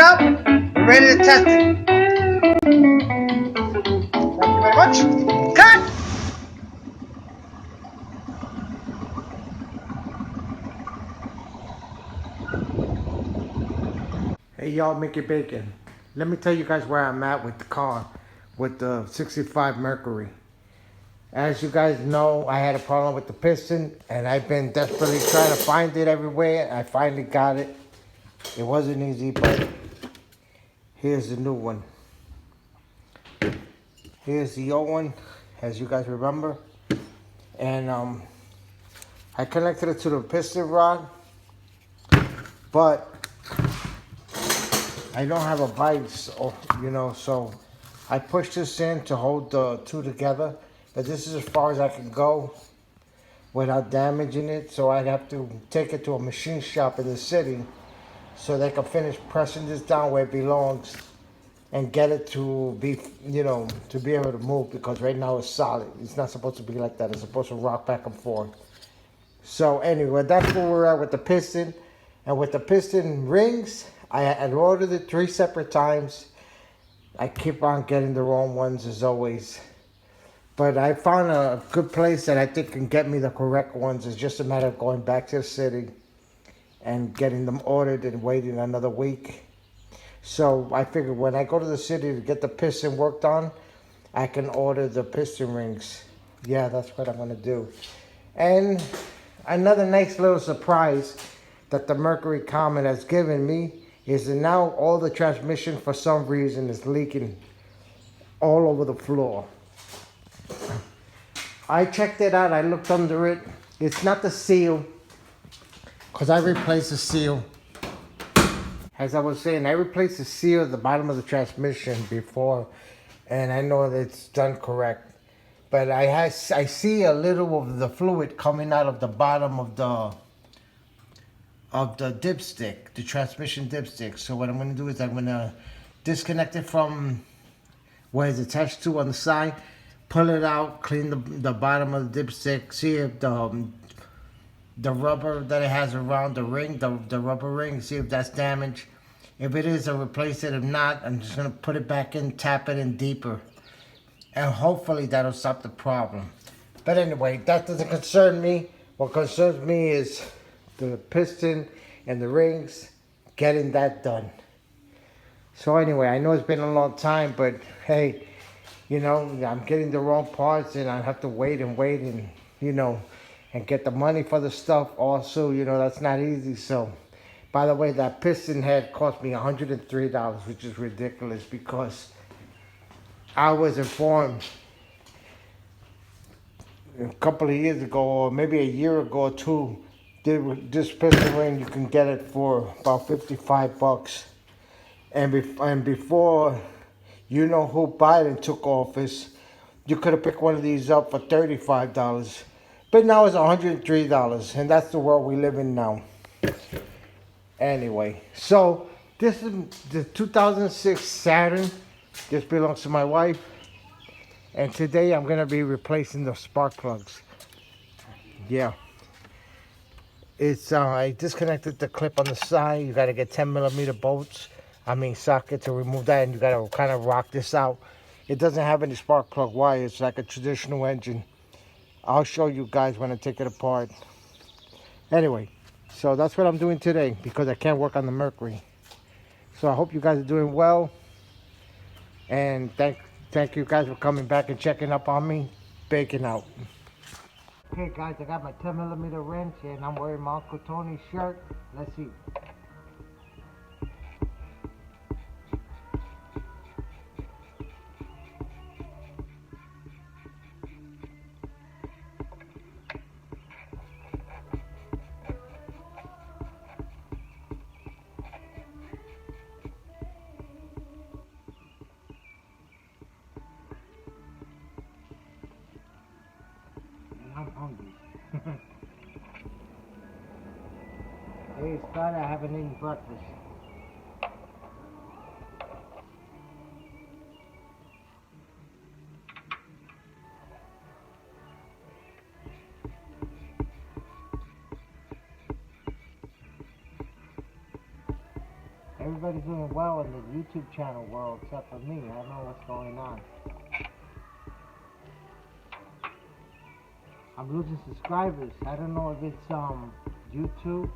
up. We're ready to test it. Thank you very much. Cut! Hey y'all, Mickey Bacon. Let me tell you guys where I'm at with the car, with the 65 Mercury. As you guys know, I had a problem with the piston, and I've been desperately trying to find it everywhere. I finally got it. It wasn't easy, but here's the new one. Here's the old one, as you guys remember. And I connected it to the piston rod, but I don't have a vise, or, so I pushed this in to hold the two together, but this is as far as I can go without damaging it, so I'd have to take it to a machine shop in the city so they can finish pressing this down where it belongs and get it to be, to be able to move, because right now it's solid. It's not supposed to be like that. It's supposed to rock back and forth. So anyway, that's where we're at with the piston. And with the piston rings, I had ordered it 3 separate times. I keep on getting the wrong ones as always. But I found a good place that I think can get me the correct ones. It's just a matter of going back to the city and getting them ordered and waiting another week. So I figured when I go to the city to get the piston worked on, I can order the piston rings. Yeah, that's what I'm gonna do. And another nice little surprise that the Mercury Comet has given me is that now all the transmission for some reason is leaking all over the floor. I checked it out, I looked under it. It's not the seal, because I replaced the seal. As I was saying, I replaced the seal at the bottom of the transmission before, and I know that it's done correct. But I see a little of the fluid coming out of the bottom of the dipstick, the transmission dipstick. So what I'm going to do is I'm going to disconnect it from where it's attached to on the side, pull it out, clean the bottom of the dipstick, see if the rubber that it has around the ring, the rubber ring, see if that's damaged. If it is, I'll replace it. If not, I'm just going to put it back in, tap it in deeper, and hopefully that'll stop the problem. But anyway, that doesn't concern me. What concerns me is the piston and the rings, getting that done. So anyway, I know it's been a long time, but hey, I'm getting the wrong parts, and I have to wait and and get the money for the stuff also. That's not easy. So by the way, that piston head cost me $103, which is ridiculous, because I was informed a couple of years ago, or maybe a year ago or two, this piston ring, you can get it for about $55. And before who Biden took office, you could have picked one of these up for $35. But now it's $103, and that's the world we live in now. Anyway, so this is the 2006 Saturn. This belongs to my wife. And today I'm going to be replacing the spark plugs. Yeah. I disconnected the clip on the side. You got to get 10mm socket to remove that, and you got to kind of rock this out. It doesn't have any spark plug wire. It's like a traditional engine. I'll show you guys when I take it apart. Anyway, so that's what I'm doing today, because I can't work on the Mercury. So I hope you guys are doing well, and thank you guys for coming back and checking up on me. Bacon out. Okay guys, I got my 10mm wrench, and I'm wearing my Uncle Tony's shirt. Let's see. I'm hungry. Hey Scott, I haven't eaten breakfast. everybody's doing well in the YouTube channel world except for me. I don't know what's going on. I'm losing subscribers. I don't know if it's YouTube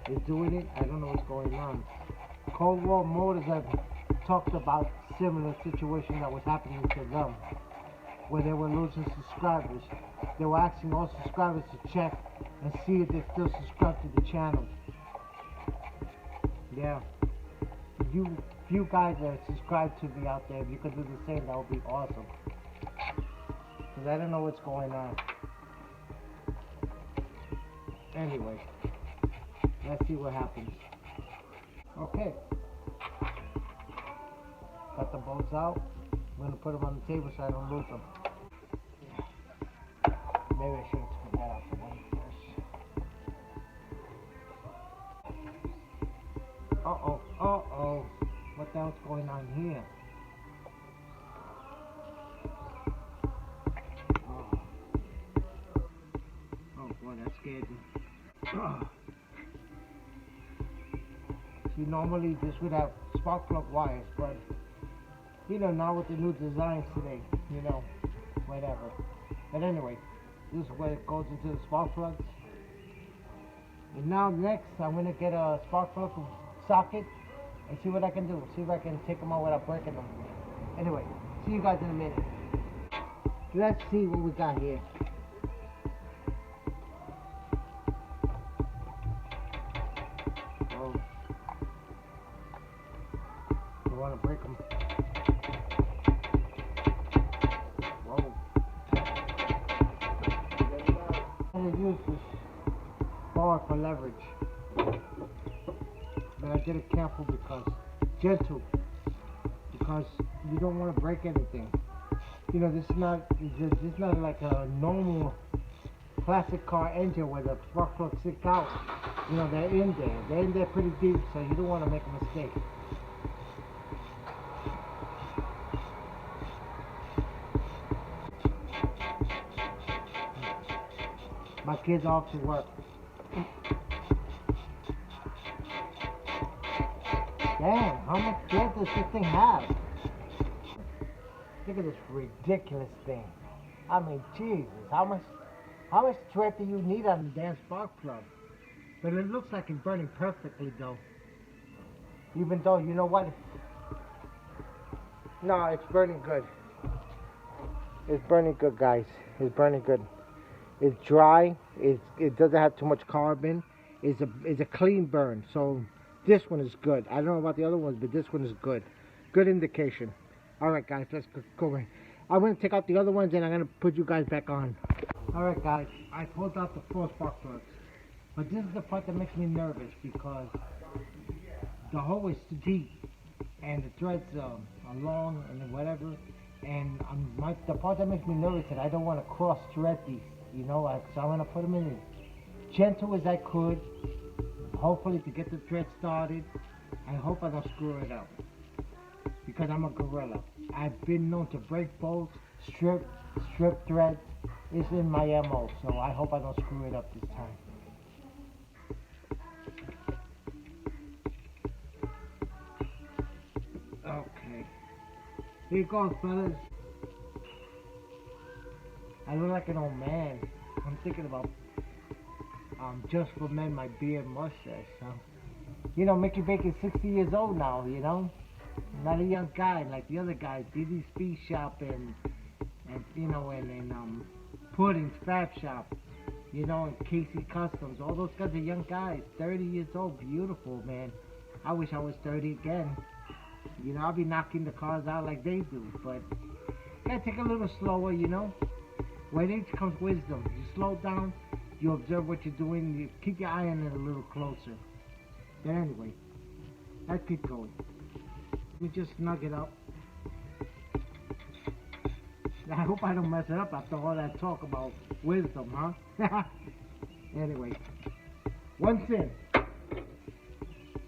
is doing it. I don't know what's going on. Cold War Motors have talked about similar situation that was happening to them, where they were losing subscribers. They were asking all subscribers to check and see if they're still subscribed to the channel. Yeah. You guys that are subscribed to me out there, if you could do the same, that would be awesome. Because I don't know what's going on. Anyway, let's see what happens. Okay. Got the bolts out. I'm going to put them on the table so I don't lose them. Maybe I should have took that out the way first. Uh-oh. What the hell's going on here? Oh boy, that scared me. See, normally this would have spark plug wires, but you know, now with the new designs today, you know, whatever. But anyway, this is where it goes into the spark plugs. And now next, I'm gonna get a spark plug socket and see what I can do. See if I can take them out without breaking them. Anyway, see you guys in a minute. Let's see what we got here. Oh, you want to break them? Whoa. I'm gonna use this bar for leverage. But I did it careful because gentle, because you don't want to break anything. You know, this is not like a normal classic car engine where the spark plugs stick out. You know, they're in there pretty deep, so you don't want to make a mistake. My kids off to work. Damn, how much thread does this thing have? Look at this ridiculous thing. I mean, Jesus, how much thread do you need on the damn spark plug? But it looks like it's burning perfectly though. Even though, you know what? No, it's burning good. It's burning good, guys. It's burning good. It's dry. It doesn't have too much carbon. It's a clean burn. So this one is good. I don't know about the other ones, but this one is good. Good indication. Alright guys, let's go in. I'm going to take out the other ones and I'm going to put you guys back on. Alright guys, I pulled out the 4 spark plugs. But this is the part that makes me nervous because the hole is too deep and the threads are long and whatever. And the part that makes me nervous is that I don't want to cross thread these. You know, so I'm going to put them in as gentle as I could. Hopefully to get the thread started. I hope I don't screw it up. Because I'm a gorilla. I've been known to break bolts, strip threads. It's in my MO, so I hope I don't screw it up this time. Okay. Here goes, fellas. I look like an old man. I'm thinking about Just for Men, my beard mustache. So. You know, Mickey Bacon's 60 years old now, you know? Not a young guy like the other guys. DD Speed Shop and you know, and Pudding's Fab Shop, you know, and Casey Customs. All those guys are young guys, 30 years old, beautiful, man. I wish I was 30 again. You know, I'll be knocking the cars out like they do, but gotta take a little slower, you know. With age comes wisdom. You slow down, you observe what you're doing, you keep your eye on it a little closer. But anyway, let's keep going. Let me just snug it up. I hope I don't mess it up after all that talk about wisdom, huh? Anyway, one's in.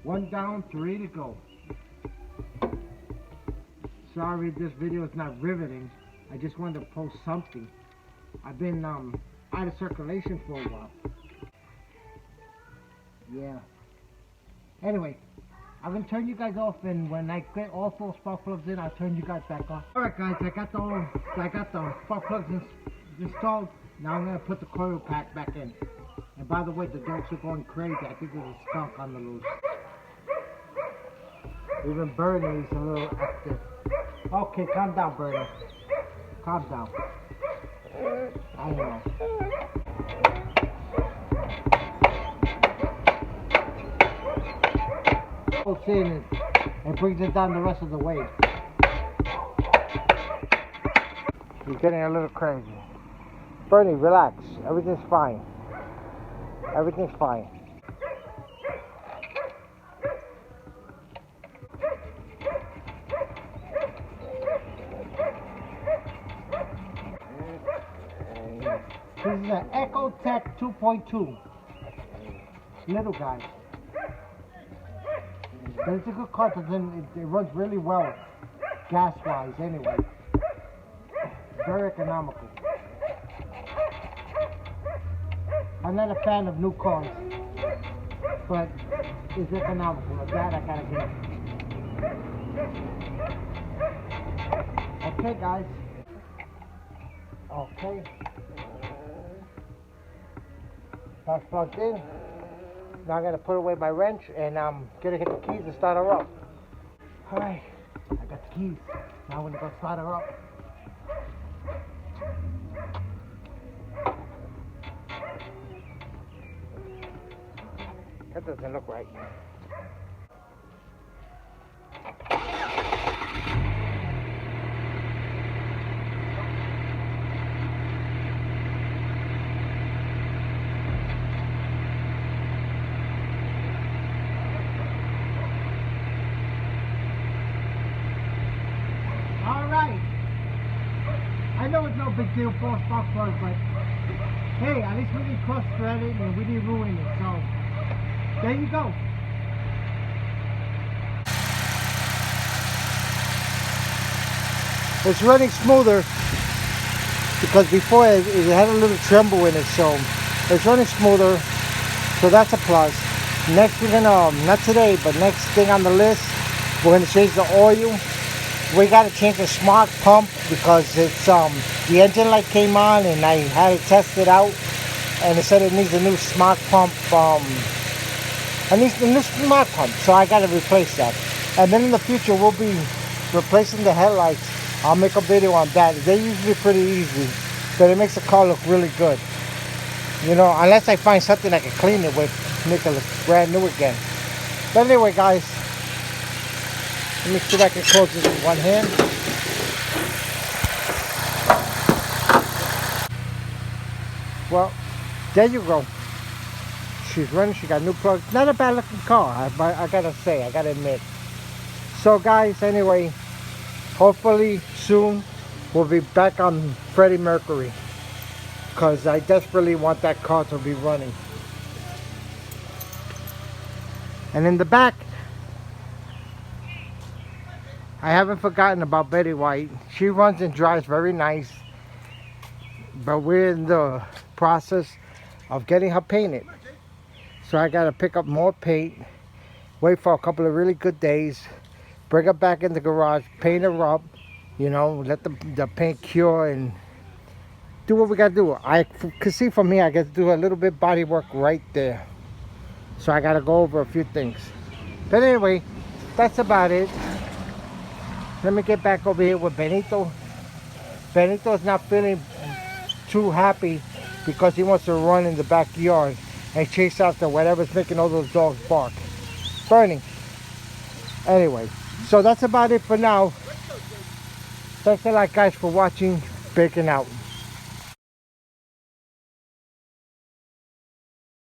One down, 3 to go. Sorry this video is not riveting. I just wanted to post something. I've been out of circulation for a while. Yeah. Anyway, I'm gonna turn you guys off, and when I get all 4 spark plugs in, I'll turn you guys back on. Alright guys, I got the spark plugs installed. Now I'm gonna put the coil pack back in. And by the way, the dogs are going crazy. I think there's a skunk on the loose. Even Bernie is a little active. Okay, calm down, Bernie. Calm down. I know. In it, and brings it down the rest of the way. You're getting a little crazy. Bernie, relax. Everything's fine. Everything's fine. This is an Ecotech 2.2. Little guy. But it's a good car because it runs really well, gas-wise anyway. Very economical. I'm not a fan of new cars, but it's economical. Of that I gotta get. Okay, guys. Okay. That's plugged in. Now I'm gonna put away my wrench and I'm gonna get the keys to start her up. Alright, I got the keys. Now I'm gonna go start her up. That doesn't look right. I know it's no big deal for spark plugs, but hey, at least we didn't cross-thread it and we didn't ruin it, so there you go. It's running smoother because before it had a little tremble in it, so it's running smoother, so that's a plus. Next we're gonna, not today, but next thing on the list, we're gonna change the oil. We gotta change the smart pump because it's the engine light came on and I had it tested out and it said it needs a new smart pump. It needs a new smart pump, so I gotta replace that. And then in the future we'll be replacing the headlights. I'll make a video on that. They're usually pretty easy, but it makes the car look really good. You know, unless I find something I can clean it with, make it look brand new again. But anyway, guys. Let me see if I can close this with one hand. Well, there you go. She's running, she got new plugs. Not a bad looking car, I gotta say, I gotta admit. So guys, anyway, hopefully soon we'll be back on Freddie Mercury. Because I desperately want that car to be running. And in the back, I haven't forgotten about Betty White. She runs and drives very nice. But we're in the process of getting her painted. So I gotta pick up more paint, wait for a couple of really good days, bring her back in the garage, paint her up, you know, let the paint cure and do what we gotta do. I can see from here I got to do a little bit body work right there. So I gotta go over a few things. But anyway, that's about it. Let me get back over here with Benito. Benito's not feeling too happy because he wants to run in the backyard and chase after whatever's making all those dogs bark. Bernie. Anyway, so that's about it for now. Thanks a lot, guys, for watching. Baking out.